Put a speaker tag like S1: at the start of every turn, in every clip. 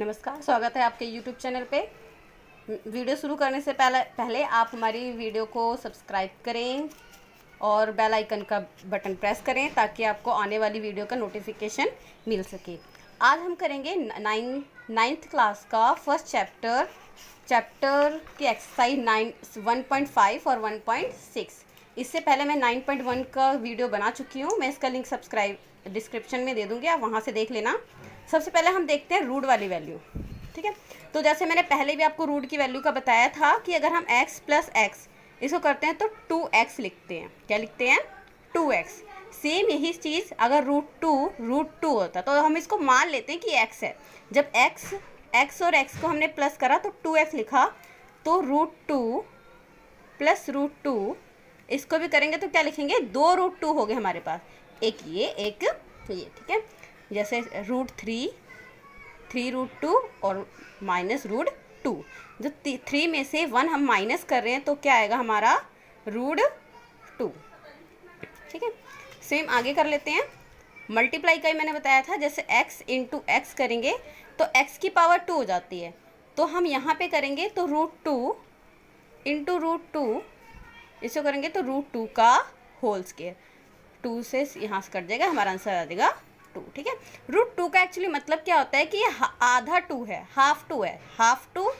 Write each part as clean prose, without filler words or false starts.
S1: नमस्कार, स्वागत है आपके YouTube चैनल पे। वीडियो शुरू करने से पहले आप हमारी वीडियो को सब्सक्राइब करें और बेल आइकन का बटन प्रेस करें ताकि आपको आने वाली वीडियो का नोटिफिकेशन मिल सके। आज हम करेंगे नाइन्थ क्लास का फर्स्ट चैप्टर की एक्सरसाइज 1.5 और 1.6। इससे पहले मैं 9.1 का वीडियो बना चुकी हूँ। मैं इसका लिंक डिस्क्रिप्शन में दे दूँगी, आप वहाँ से देख लेना। सबसे पहले हम देखते हैं रूट वाली वैल्यू, ठीक है। तो जैसे मैंने पहले भी आपको रूट की वैल्यू का बताया था कि अगर हम x प्लस एक्स इसको करते हैं तो 2x लिखते हैं। क्या लिखते हैं? 2x। सेम यही चीज़ अगर रूट टू होता तो हम इसको मान लेते हैं कि x है। जब x और x को हमने प्लस करा तो 2x लिखा, तो रूट 2 प्लस रूट 2 इसको भी करेंगे तो क्या लिखेंगे? 2 रूट 2 हो गए हमारे पास, एक ये, ठीक है। जैसे रूट 3 रूट 2 और माइनस रूट 2। जो 3 में से 1 हम माइनस कर रहे हैं तो क्या आएगा हमारा? रूट 2, ठीक है। सेम आगे कर लेते हैं। मल्टीप्लाई का ही मैंने बताया था, जैसे x इंटू एक्स करेंगे तो x की पावर 2 हो जाती है, तो हम यहाँ पे करेंगे तो रूट 2 इंटू रूट 2 इसको करेंगे तो रूट 2 का होल स्क्वायर। 2 से यहाँ से कट जाएगा, हमारा आंसर आ जाएगा 2, ठीक है। रूट 2 का एक्चुअली मतलब क्या होता है कि ये आधा 2 है, हाफ 2 है, हाफ टू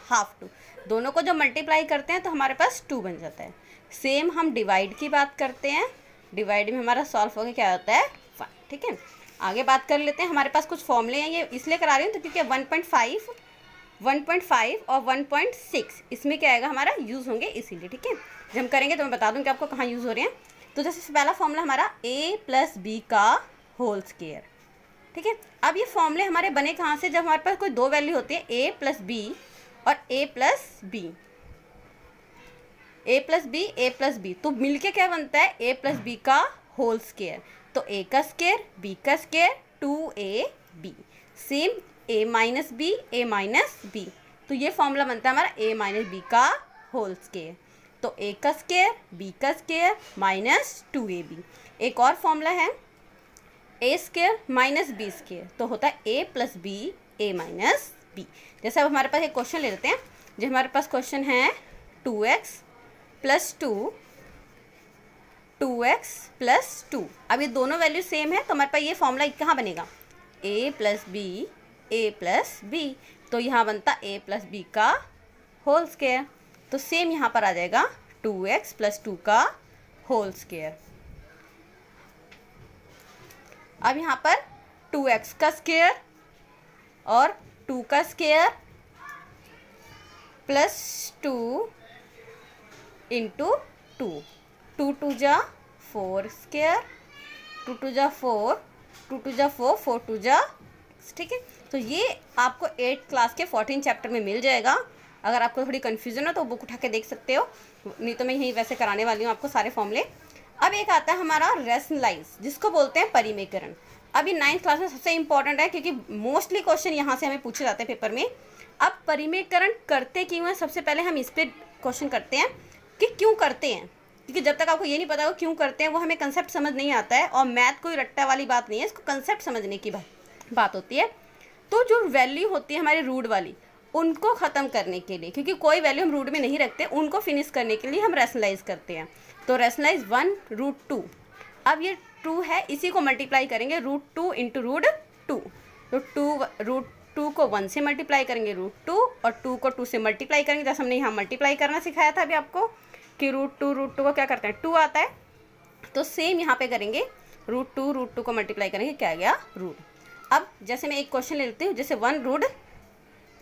S1: दोनों को जो मल्टीप्लाई करते हैं तो हमारे पास 2 बन जाता है। सेम हम डिवाइड की बात करते हैं, डिवाइड में हमारा सॉल्व होकर क्या होता है? 1, ठीक है। आगे बात कर लेते हैं। हमारे पास कुछ फॉर्मूले हैं, ये इसलिए करा रही हूँ तो क्योंकि 1.5 और 1.6 इसमें क्या आएगा हमारा? यूज़ होंगे, इसीलिए, ठीक है। जब हम करेंगे तो मैं बता दूँ कि आपको कहाँ यूज़ हो रहे हैं। तो जैसे पहला फॉर्मूला हमारा a प्लस बी का होल स्क्वायर, ठीक है। अब ये फॉर्मूले हमारे बने कहाँ से? जब हमारे पास कोई दो वैल्यू होती है a प्लस बी और a प्लस बी, तो मिलके क्या बनता है? a प्लस बी का होल स्क्वायर। तो a का स्क्वायर b का square 2ab। Same a minus B, तो ये फॉर्मूला बनता है हमारा a माइनस बी का होल स्क्वायर। तो a का स्क्वायर b का स्क्वायर माइनस 2ab। एक और फॉर्मूला है a square minus B square, तो होता है a plus B a minus B. जैसे अब हमारे पास एक क्वेश्चन ले लेते हैं। जो हमारे पास क्वेश्चन है 2x प्लस 2। अब ये दोनों वैल्यू सेम है तो हमारे पास ये फॉर्मूला कहाँ बनेगा? a प्लस बी, तो यहाँ बनता a प्लस बी का होल स्क्वायर। तो सेम यहाँ पर आ जाएगा 2x प्लस 2 का होल स्क्वायर। अब यहाँ पर 2x का स्क्वायर और 2 का स्क्वायर प्लस 2 इंटू 2 2 जा 4 स्क्वायर, 2 2 जा 4, 4 2 जा, ठीक है। तो ये आपको 8th क्लास के 14 चैप्टर में मिल जाएगा। अगर आपको थोड़ी कन्फ्यूजन हो तो बुक उठा के देख सकते हो, नहीं तो मैं यही वैसे कराने वाली हूँ आपको सारे फॉर्मूले। अब एक आता है हमारा रैशनलाइज, जिसको बोलते हैं परिमेयकरण। अब ये 9th क्लास में सबसे इंपॉर्टेंट है क्योंकि मोस्टली क्वेश्चन यहाँ से हमें पूछे जाते हैं पेपर में। अब परिमेयकरण करते क्यों है? सबसे पहले हम इस पर क्वेश्चन करते हैं कि क्यों करते हैं, क्योंकि जब तक आपको ये नहीं पता हो क्यों करते हैं वो हमें कंसेप्ट समझ नहीं आता है। और मैथ कोई रट्टा वाली बात नहीं है, इसको कंसेप्ट समझने की बात होती है। तो जो वैल्यू होती है हमारी रूट वाली, उनको ख़त्म करने के लिए, क्योंकि कोई वैल्यू हम रूट में नहीं रखते, उनको फिनिश करने के लिए हम रैशनलाइज करते हैं। तो रैशनलाइज 1 रूट 2। अब ये 2 है, इसी को मल्टीप्लाई करेंगे रूट 2 इंटू रूट 2। तो रूट 2 को 1 से मल्टीप्लाई करेंगे रूट 2, और 2 को 2 से मल्टीप्लाई करेंगे। जैसे हमने यहाँ मल्टीप्लाई करना सिखाया था अभी आपको कि रूट 2 को क्या करते हैं? 2 आता है। तो सेम यहाँ पे करेंगे रूट 2 को मल्टीप्लाई करेंगे, क्या आ गया? रूट। अब जैसे मैं एक क्वेश्चन ले लेती हूँ, जैसे 1 रूट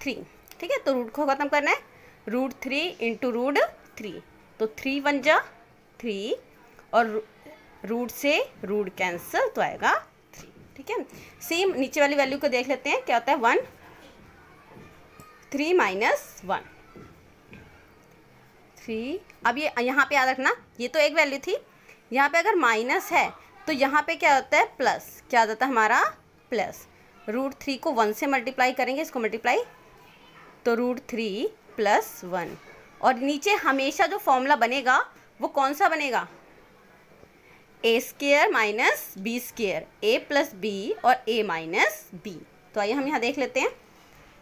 S1: 3, ठीक है। तो रूट को ख़त्म करना है, रूट 3 इंटू रूट 3, तो 3 1 जा 3, और रूट से रूट कैंसिल तो आएगा 3, ठीक है। सेम नीचे वाली वैल्यू को देख लेते हैं, क्या होता है? 1 3 माइनस 1 3। अब ये यहाँ पे याद रखना, ये तो एक वैल्यू थी, यहाँ पे अगर माइनस है तो यहाँ पे क्या होता है? प्लस। क्या आ जाता है हमारा? प्लस। रूट 3 को 1 से मल्टीप्लाई करेंगे, इसको मल्टीप्लाई, तो रूट 3 प्लस 1। और नीचे हमेशा जो फॉर्मूला बनेगा वो कौन सा बनेगा? a square minus B square, a plus B और a माइनस बी। तो आइए हम यहाँ देख लेते हैं।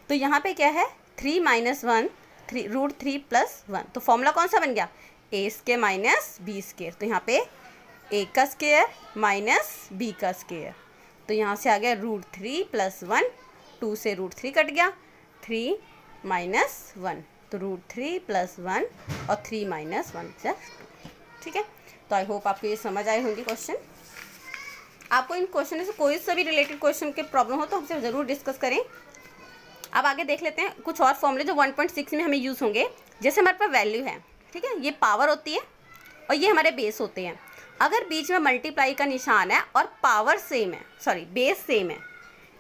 S1: तो यहाँ पे क्या है 3 - 1 √3 + 1, तो फॉर्मूला कौन सा बन गया a² - b²। तो यहाँ पे a का स्क्वायर माइनस b का स्क्वायर, तो यहाँ से आ गया √3 + 1, 2 से √3 कट गया, 3 - 1, तो √3 + 1 और 3 - 1 ठीक है। तो आई होप आपको ये समझ आए होंगे क्वेश्चन। आपको इन क्वेश्चन से कोई सा भी रिलेटेड क्वेश्चन के प्रॉब्लम हो तो हमसे ज़रूर डिस्कस करें। अब आगे देख लेते हैं कुछ और फॉर्मूले जो 1.6 में हमें यूज़ होंगे। जैसे हमारे पास वैल्यू है, ठीक है, ये पावर होती है और ये हमारे बेस होते हैं। अगर बीच में मल्टीप्लाई का निशान है और पावर सेम है, सॉरी बेस सेम है,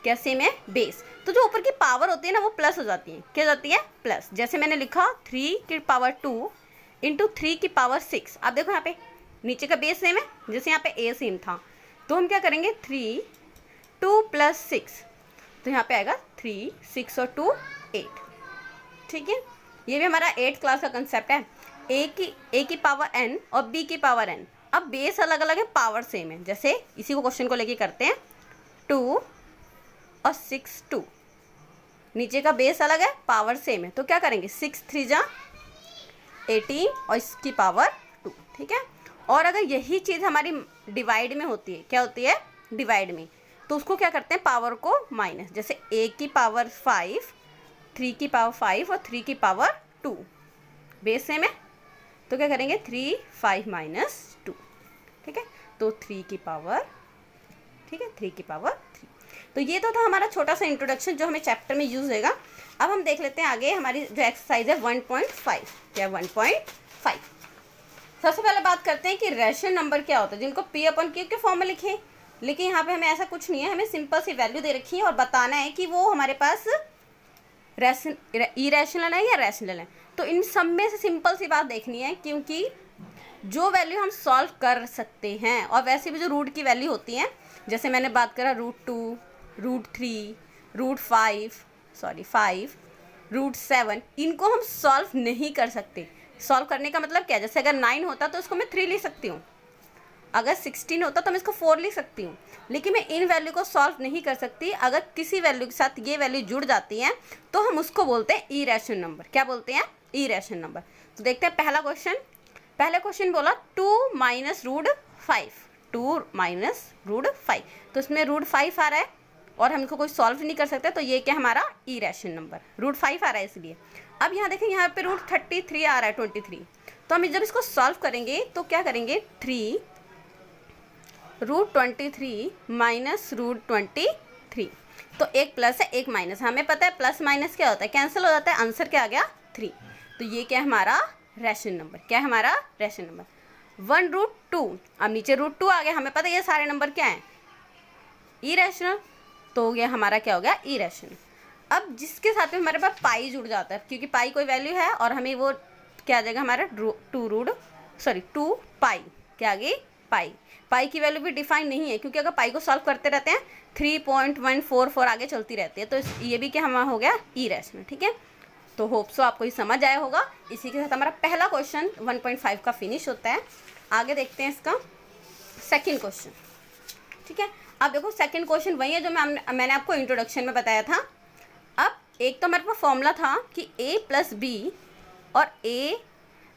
S1: क्या सेम है बेस, तो जो ऊपर की पावर होती है ना वो प्लस हो जाती है, क्या जाती है प्लस। जैसे मैंने लिखा 3 की पावर 2 × 3 की पावर 6। अब देखो यहाँ पे नीचे का बेस सेम है, जैसे यहाँ पे ए सेम था, तो हम क्या करेंगे 3 2 + 6, तो यहाँ पे आएगा 3 6 और 2 8, ठीक है। ये भी हमारा 8th क्लास का कंसेप्ट है। ए की पावर n और बी की पावर n। अब बेस अलग अलग है, पावर सेम है। जैसे इसी को क्वेश्चन को लेके करते हैं, 2 और 6 2, नीचे का बेस अलग है, पावर सेम है, तो क्या करेंगे 6 3 = 18 और इसकी पावर 2, ठीक है। और अगर यही चीज़ हमारी डिवाइड में होती है, क्या होती है डिवाइड में, तो उसको क्या करते हैं पावर को माइनस। जैसे a की पावर 5, 3 की पावर 5 और 3 की पावर 2, बेस सेम है, तो क्या करेंगे 3 5 - 2, ठीक है, तो 3 की पावर, ठीक है 3 की पावर 3। तो ये तो था हमारा छोटा सा इंट्रोडक्शन जो हमें चैप्टर में यूज़ होगा। अब हम देख लेते हैं आगे हमारी जो एक्सरसाइज है 1.5, क्या 1.5। सबसे पहले बात करते हैं कि रैशनल नंबर क्या होता है, जिनको P/Q के फॉर्म में लिखें, लेकिन यहाँ पे हमें ऐसा कुछ नहीं है, हमें सिंपल सी वैल्यू दे रखी है और बताना है कि वो हमारे पास इरेशनल है या रैशनल है। तो इन सब में से सिंपल सी बात देखनी है, क्योंकि जो वैल्यू हम सॉल्व कर सकते हैं, और वैसे भी जो रूट की वैल्यू होती हैं, जैसे मैंने बात करा √2 √3 √5 √7, इनको हम सॉल्व नहीं कर सकते। सॉल्व करने का मतलब क्या है, जैसे अगर 9 होता तो इसको मैं 3 लिख सकती हूँ, अगर 16 होता तो मैं इसको 4 लिख सकती हूँ, लेकिन मैं इन वैल्यू को सॉल्व नहीं कर सकती। अगर किसी वैल्यू के साथ ये वैल्यू जुड़ जाती हैं तो हम उसको बोलते हैं इरेशनल नंबर। क्या बोलते हैं इरेशनल नंबर। तो देखते हैं पहला क्वेश्चन। पहले क्वेश्चन बोला 2 - √5, 2 - √5, तो इसमें √5 आ रहा है और हम इसको कोई सॉल्व नहीं कर सकते, तो ये क्या हमारा इरेशनल नंबर, √5 आ रहा है इसलिए। अब यहाँ देखें, यहाँ पे √33 आ रहा है 23, तो हम जब इसको सॉल्व करेंगे तो क्या करेंगे 3 √23 - √23, तो एक प्लस है एक माइनस। हमें पता है प्लस माइनस क्या होता है, कैंसिल हो जाता है, आंसर क्या आ गया 3। तो ये क्या है हमारा रैशनल नंबर, क्या है हमारा रैशनल नंबर। 1 √2, अब नीचे √2 आ गया, हमें पता है ये सारे नंबर क्या हैं इरेशनल, तो ये हमारा क्या हो गया इरेशनल। अब जिसके साथ में हमारे पास पाई जुड़ जाता है, क्योंकि पाई कोई वैल्यू है और हमें वो क्या आ जाएगा हमारा 2 पाई, क्या आ गई पाई। पाई की वैल्यू भी डिफाइन नहीं है, क्योंकि अगर पाई को सॉल्व करते रहते हैं 3.144 आगे चलती रहती है, तो ये भी क्या हमारा हो गया इरेशनल, ठीक है। तो होप सो आपको ये समझ आया होगा। इसी के साथ हमारा पहला क्वेश्चन 1.5 का फिनिश होता है। आगे देखते हैं इसका सेकंड क्वेश्चन, ठीक है। अब देखो सेकंड क्वेश्चन वही है जो मैंने आपको इंट्रोडक्शन में बताया था। अब एक तो हमारे पास फॉर्मूला था कि a + b और a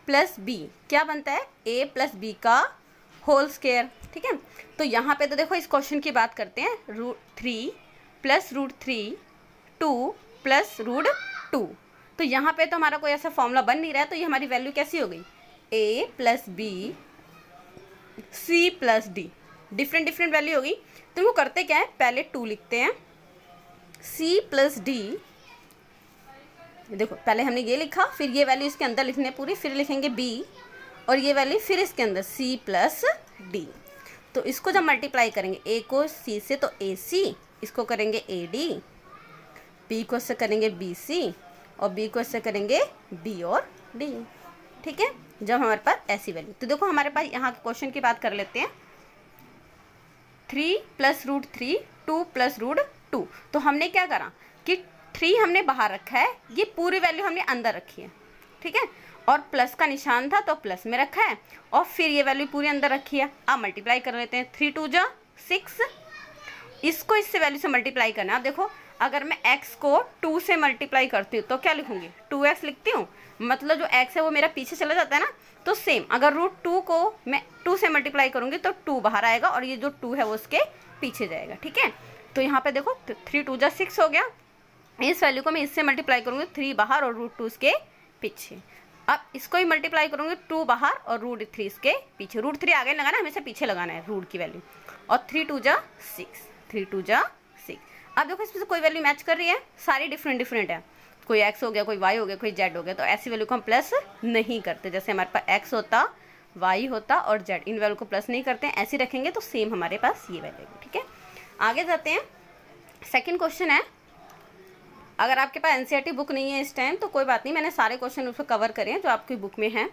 S1: + b क्या बनता है a + b का होल स्क्वायर, ठीक है। तो यहाँ पे तो देखो इस क्वेश्चन की बात करते हैं, √3 + √3 2 + √2, तो यहाँ पे तो हमारा कोई ऐसा फॉर्मूला बन नहीं रहा है, तो ये हमारी वैल्यू कैसी हो गई a + b c + d, different value होगी। तो वो करते क्या है, पहले 2 लिखते हैं, c + d, देखो पहले हमने ये लिखा, फिर ये वैल्यू इसके अंदर लिखने पूरी, फिर लिखेंगे b और ये वैल्यू फिर इसके अंदर c + d। तो इसको जब मल्टीप्लाई करेंगे a को c से तो ac, इसको करेंगे ad, b को इससे करेंगे bc और b को इससे करेंगे b और d, ठीक है। जब हमारे पास ऐसी वैल्यू, तो देखो हमारे पास यहाँ क्वेश्चन की बात कर लेते हैं, 3 + √3 2 + √2, तो हमने क्या करा कि 3 हमने बाहर रखा है, ये पूरी वैल्यू हमने अंदर रखी है, ठीक है, और प्लस का निशान था तो प्लस में रखा है, और फिर ये वैल्यू पूरी अंदर रखी है। अब मल्टीप्लाई कर लेते हैं, 3 2 = 6, इसको इससे वैल्यू से मल्टीप्लाई करना है। अब देखो अगर मैं x को 2 से मल्टीप्लाई करती हूँ तो क्या लिखूंगी, 2x लिखती हूँ, मतलब जो x है वो मेरा पीछे चला जाता है ना। तो सेम अगर √2 को मैं 2 से मल्टीप्लाई करूँगी तो 2 बाहर आएगा और ये जो 2 है वो उसके पीछे जाएगा, ठीक है। तो यहाँ पे देखो 3 2 जा 6 हो गया। इस वैल्यू को मैं इससे मल्टीप्लाई करूँगी, 3 बाहर और √2 इसके पीछे। अब इसको ही मल्टीप्लाई करूँगी, 2 बाहर और √3 इसके पीछे। √3 आगे लगाना है, हमेशा पीछे लगाना है रूट की वैल्यू। और 3 2 जा 6, 3 2 जा 6। अब देखो इसमें से कोई वैल्यू मैच कर रही है, सारी डिफरेंट डिफरेंट है, कोई x हो गया, कोई y हो गया, कोई z हो गया। तो ऐसी वैल्यू को हम प्लस नहीं करते, जैसे हमारे पास x होता, y होता और z, इन वैल्यू को प्लस नहीं करते हैं, ऐसे रखेंगे तो सेम हमारे पास ये वैल्यू, ठीक है। आगे जाते हैं, सेकेंड क्वेश्चन है। अगर आपके पास एनसीईआरटी बुक नहीं है इस टाइम तो कोई बात नहीं, मैंने सारे क्वेश्चन उसको कवर करे हैं जो आपकी बुक में हैं।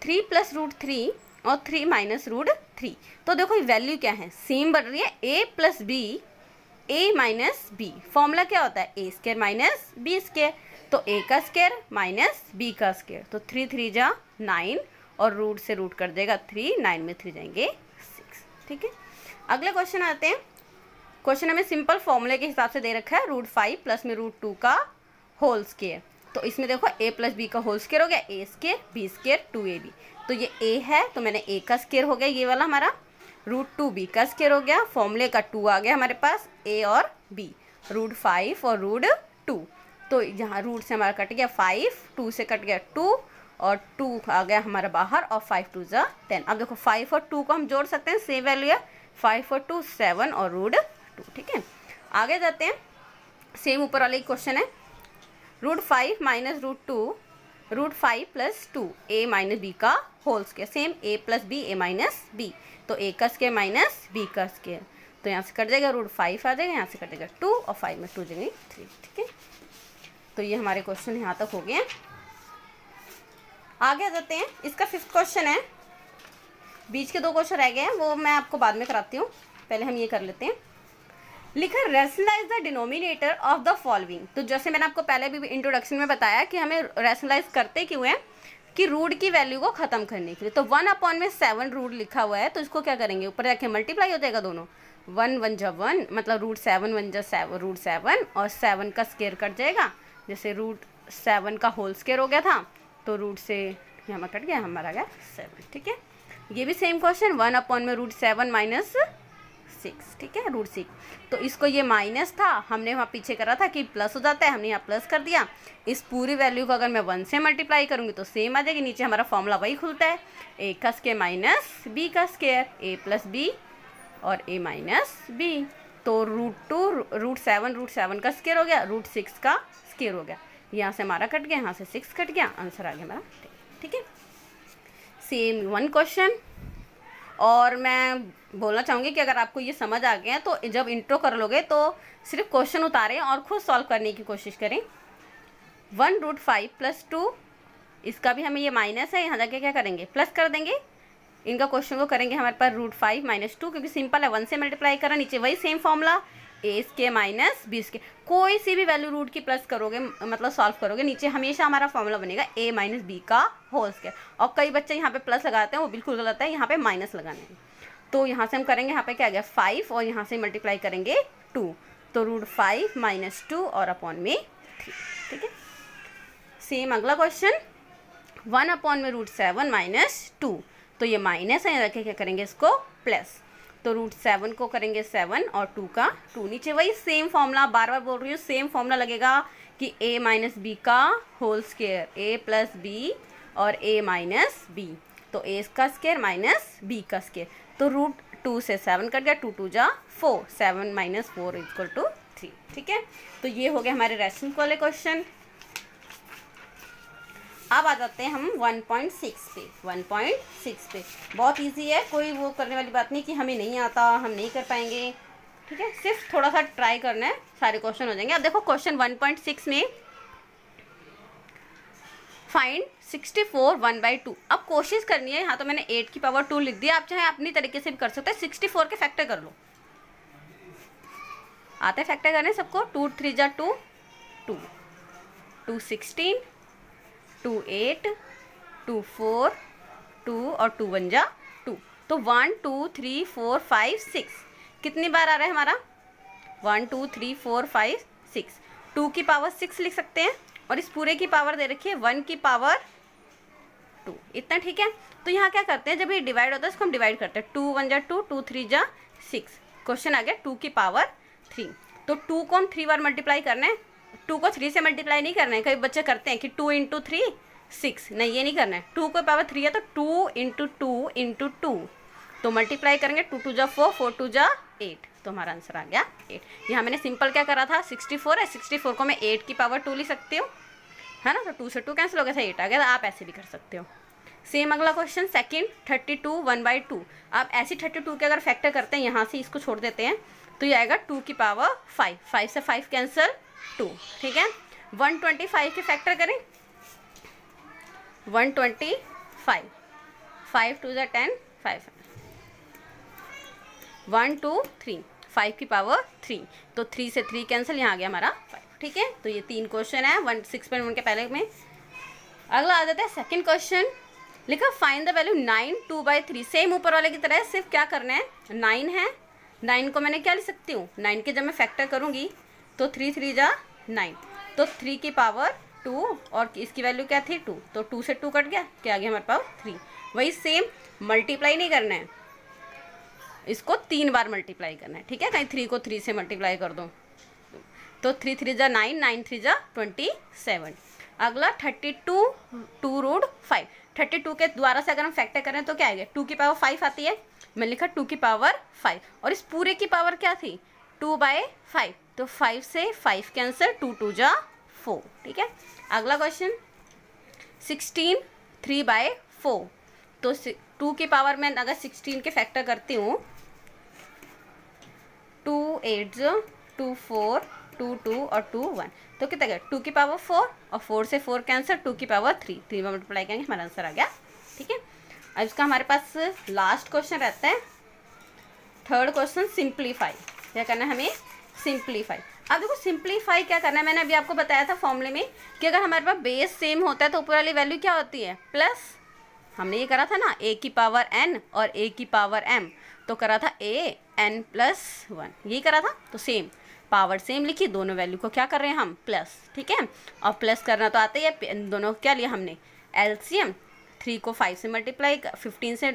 S1: 3 + √3 और 3 - √3। तो देखो ये वैल्यू क्या है, सेम बन रही है, a + b, a - b। Formula क्या होता है, a² - b²। तो a का स्क्वायर माइनस b का स्क्वायर। तो 3 3 जा 9 और रूट से रूट कर देगा 3, 9 में 3 जाएंगे 6, ठीक है। अगले क्वेश्चन आते हैं। क्वेश्चन हमें सिंपल फॉर्मूले के हिसाब से दे रखा है, √5 प्लस में √2 का होल स्क्वायर। तो इसमें देखो a + b का होल स्क्वायर हो गया, a² b² 2ab। तो ये a है तो मैंने a का स्क्वायर हो गया ये वाला हमारा, √2b का स्क्वायर हो गया, फॉर्मूले का 2 आ गया हमारे पास, a और b, √5 और √2। तो यहाँ रूट से हमारा कट गया 5, 2 से कट गया 2 और 2 आ गया हमारा बाहर और 5 2 जा 10। अब देखो 5 और 2 को हम जोड़ सकते हैं, सेम वैल्यू है, 5 और 2 7 और √2, ठीक है। आगे जाते हैं, सेम ऊपर वाले क्वेश्चन है, √5 - √2, √5 + 2 a - b का whole square, same a + b a - b। तो a का स्क्वायर माइनस b का स्क्वायर, तो यहाँ से कट जाएगा, √5 आ जाएगा, यहाँ से कटेगा 2 और 5 में 2 जाएंगे 3, ठीक है। तो ये हमारे क्वेश्चन यहाँ तक हो गए हैं। आगे आ जाते हैं, इसका 5th क्वेश्चन है। बीच के 2 क्वेश्चन रह गए हैं, वो मैं आपको बाद में कराती हूँ, पहले हम ये कर लेते हैं। लिखा rationalise the denominator of the following. तो जैसे मैंने आपको पहले भी इंट्रोडक्शन में बताया कि हमें रैशनलाइज करते क्यों है, कि रूट की वैल्यू को खत्म करने के लिए। तो 1/7 रूट लिखा हुआ है, तो इसको क्या करेंगे, ऊपर जाके मल्टीप्लाई हो जाएगा दोनों, 1 1 जा 1, मतलब √7 1 जा 7 √7 और 7 का स्क्वायर कट जाएगा, जैसे √7 का होल स्क्वायर हो गया था तो रूट से यहाँ में कट गया, हमारा आ गया 7, ठीक है। ये भी सेम क्वेश्चन, 1/√7 - 6, ठीक है, √6। तो इसको ये माइनस था, हमने वहाँ पीछे करा था कि प्लस हो जाता है, हमने यहाँ प्लस कर दिया। इस पूरी वैल्यू को अगर मैं 1 से मल्टीप्लाई करूँगी तो सेम आ जाएगी, नीचे हमारा फॉर्मूला वही खुलता है, a का स्क्वायर माइनस b का स्क्वायर, a + b और a - b। तो √2 √7 का स्क्वायर हो गया, √6 का स्क्वायर हो गया, यहाँ से हमारा कट गया, यहाँ से 6 कट गया, आंसर आ गया हमारा, ठीक है। Same 1 question. और मैं बोलना चाहूँगी कि अगर आपको ये समझ आ गया तो जब इंट्रो कर लोगे तो सिर्फ क्वेश्चन उतारें और खुद सॉल्व करने की कोशिश करें। 1√5 + 2, इसका भी हमें ये माइनस है, यहाँ जाके क्या करेंगे, प्लस कर देंगे। इनका क्वेश्चन को करेंगे हमारे पास √5 - 2, क्योंकि सिंपल है, 1 से मल्टीप्लाई करा, नीचे वही सेम फॉर्मूला, a² - b²। कोई सी भी वैल्यू रूट की प्लस करोगे, मतलब सॉल्व करोगे, नीचे हमेशा हमारा फॉर्मूला बनेगा a - b का होल स्क्वायर। और कई बच्चे यहाँ पे प्लस लगाते हैं, वो बिल्कुल गलत है, यहाँ पे माइनस लगाना है। तो यहाँ से हम करेंगे, यहाँ पे क्या आ गया 5 और यहाँ से मल्टीप्लाई करेंगे 2, तो √5 - 2 और अपॉन में 3, ठीक है। सेम अगला क्वेश्चन, 1/√7 - 2, तो ये माइनस है, रखे क्या करेंगे इसको प्लस, तो √7 को करेंगे 7 और 2 का 2, नीचे वही सेम फॉर्मूला, बार बार बोल रही हूँ, सेम फॉर्मूला लगेगा कि a - b का होल स्क्वायर, a + b और a - b। तो a का स्क्वायर माइनस b का स्क्वायर, तो √2 से 7 कट गया, 2 2 जा 4, 7 - 4 = 3, ठीक है। तो ये हो गए हमारे रैशनल वाले क्वेश्चन। अब आ जाते हैं हम 1.6 पे। 1.6 पे बहुत इजी है, कोई वो करने वाली बात नहीं कि हमें नहीं आता, हम नहीं कर पाएंगे, ठीक है, सिर्फ थोड़ा सा ट्राई करना है, सारे क्वेश्चन हो जाएंगे। अब देखो क्वेश्चन 1.6 में फाइंड 64 1/2। अब कोशिश करनी है, यहाँ तो मैंने 8 की पावर 2 लिख दिया, आप चाहे अपनी तरीके से भी कर सकते हैं, 64 के फैक्टर कर लो। आते हैं फैक्टर करने सबको, 2 3 जा 2, 2 2 16, 2 8, 2 4, 2 और 2 1 जा 2। तो 1 2 3 4 5 6 कितनी बार आ रहा है हमारा, 1 2 3 4 5 6, 2 की पावर 6 लिख सकते हैं और इस पूरे की पावर दे रखी है 1 की पावर 2, इतना ठीक है। तो यहाँ क्या करते हैं, जब ये डिवाइड होता है इसको हम डिवाइड करते हैं, 2 1 जा 2, 2 3 जा 6, क्वेश्चन आ गया 2 की पावर 3। तो 2 को हम 3 बार मल्टीप्लाई करना है, 2 को 3 से मल्टीप्लाई नहीं करना है। कई बच्चे करते हैं कि 2 × 3 6, नहीं ये नहीं करना है। 2 को पावर 3 है तो 2 × 2 × 2, तो मल्टीप्लाई करेंगे 2 2 जा 4, 4 2 जा 8, तो हमारा आंसर आ गया 8। यहाँ मैंने सिंपल क्या करा था, 64 है, 64 को मैं 8 की पावर 2 लिख सकती हूँ, है ना। तो 2 से 2 कैंसिल हो गया था, 8 आ गया। तो आप ऐसे भी कर सकते हो। सेम अगला क्वेश्चन सेकंड, 32 1/2। आप ऐसी 32 के अगर फैक्टर करते हैं, यहाँ से इसको छोड़ देते हैं तो ये आएगा 2 की पावर 5, 5 से 5 कैंसिल 2, ठीक है। 125 के फैक्टर करें, 125, 5 2 जा 10, 5 1 2 3, 5 की पावर 3, तो 3 से 3 कैंसिल, यहाँ आ गया हमारा 5, ठीक है। तो ये 3 क्वेश्चन है 6.1 के पहले में। अगला आ जाता है सेकंड क्वेश्चन, लिखा फाइंड द वैल्यू 9 2/3। सेम ऊपर वाले की तरह, सिर्फ क्या करना है, 9 है, 9 को मैंने क्या लिख सकती हूँ, 9 के जब मैं फैक्टर करूँगी तो 3 3 जा 9, तो 3 की पावर 2 और इसकी वैल्यू क्या थी 2, तो 2 से 2 कट गया, क्या आ गया हमारे पास 3। वही सेम मल्टीप्लाई नहीं करना है, इसको 3 बार मल्टीप्लाई करना है, ठीक है। कहीं 3 को 3 से मल्टीप्लाई कर दो तो 3 3 जा 9, 9 3 जा 27। अगला 32 2√5, 32 के द्वारा से अगर हम फैक्टर करें तो क्या आएगा, 2 की पावर 5 आती है, मैं लिखा 2 की पावर 5 और इस पूरे की पावर क्या थी 2/5, तो 5 से 5 कैंसिल, 2 2 जा 4, ठीक है। अगला क्वेश्चन 16 3/4, तो 2 की पावर में अगर 16 के फैक्टर करती हूँ, 2 8 2 4 2 2 और 2 1, तो कितना गया 2 की पावर 4 और 4 से 4 कैंसिल, 2 की पावर 3, 3 में मल्टीप्लाई करेंगे, हमारा आंसर आ गया, ठीक है। अब इसका हमारे पास लास्ट क्वेश्चन रहता है थर्ड क्वेश्चन, सिंप्लीफाई। क्या करना है हमें, सिंप्लीफाई। अब देखो सिंप्लीफाई क्या करना है, मैंने अभी आपको बताया था फॉर्मूले में कि अगर हमारे पास बेस सेम होता है तो ऊपर वाली वैल्यू क्या होती है, प्लस। हमने ये करा था ना a की पावर n और a की पावर m, तो करा था a n + 1, यही करा था। तो सेम पावर सेम लिखी, दोनों वैल्यू को क्या कर रहे हैं हम, प्लस, ठीक है। और प्लस करना तो आता ही है, दोनों क्या लिया हमने, एलसीएम। 3 को 5 से मल्टीप्लाई, 15 से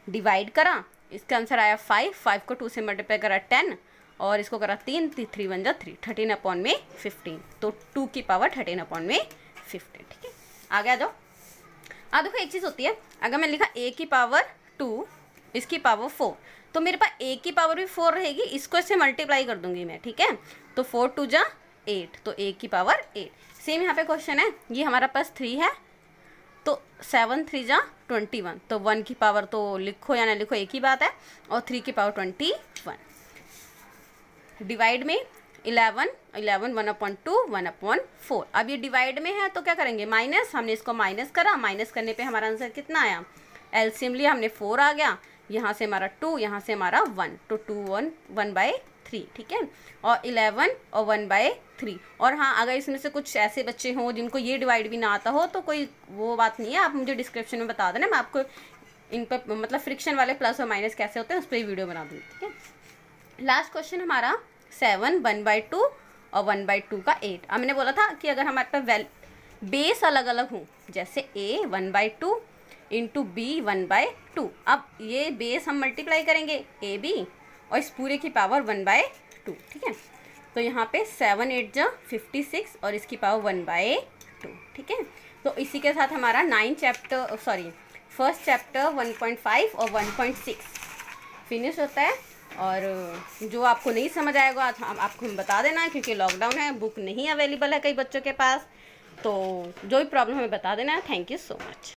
S1: डिवाइड करा, इसका आंसर आया 5, 5 को 2 से मल्टीप्लाई करा 10 और इसको करा 3, 3 1 जा 3, 13/15, तो 2 की पावर 13/15, ठीक है। आगे आ जाओ। अब देखो एक चीज़ होती है, अगर मैं लिखा a की पावर 2, इसकी पावर 4, तो मेरे पास a की पावर भी 4 रहेगी, इसको इससे मल्टीप्लाई कर दूंगी मैं, ठीक है। तो 4 2 जा 8, तो a की पावर 8। सेम यहाँ पे क्वेश्चन है, ये हमारा पास 3 है, तो 7 3 जा 21, तो 1 की पावर तो लिखो या ना लिखो एक ही बात है, और 3 की पावर 21। डिवाइड में 11 1/2 1/4। अब ये डिवाइड में है तो क्या करेंगे, माइनस, हमने इसको माइनस करा, माइनस करने पे हमारा आंसर कितना आया, एलसीएम लिया हमने 4 आ गया, यहाँ से हमारा 2, यहाँ से हमारा 1, तो 2 1/3, ठीक है। और 11 और 1/3। और हाँ, अगर इसमें से कुछ ऐसे बच्चे हों जिनको ये डिवाइड भी ना आता हो तो कोई वो बात नहीं है, आप मुझे डिस्क्रिप्शन में बता देना, मैं आपको इन पर मतलब फ्रिक्शन वाले प्लस और माइनस कैसे होते हैं उस पर वीडियो बना दूँगी, ठीक है। लास्ट क्वेश्चन हमारा 7 1/2 और 1/2 का 8। अब मैंने बोला था कि अगर हमारे पास बेस अलग अलग हों, जैसे a 1/2 इंटू b 1/2, अब ये बेस हम मल्टीप्लाई करेंगे a b और इस पूरे की पावर 1/2, ठीक है। तो यहाँ पे 7 8 जा 56 और इसकी पावर 1/2, ठीक है। तो इसी के साथ हमारा फर्स्ट चैप्टर 1.5 और 1.6 फिनिश होता है। और जो आपको नहीं समझ आएगा आपको हम बता देना, क्योंकि लॉकडाउन है, बुक नहीं अवेलेबल है कई बच्चों के पास, तो जो भी प्रॉब्लम हमें बता देना। Thank you so much.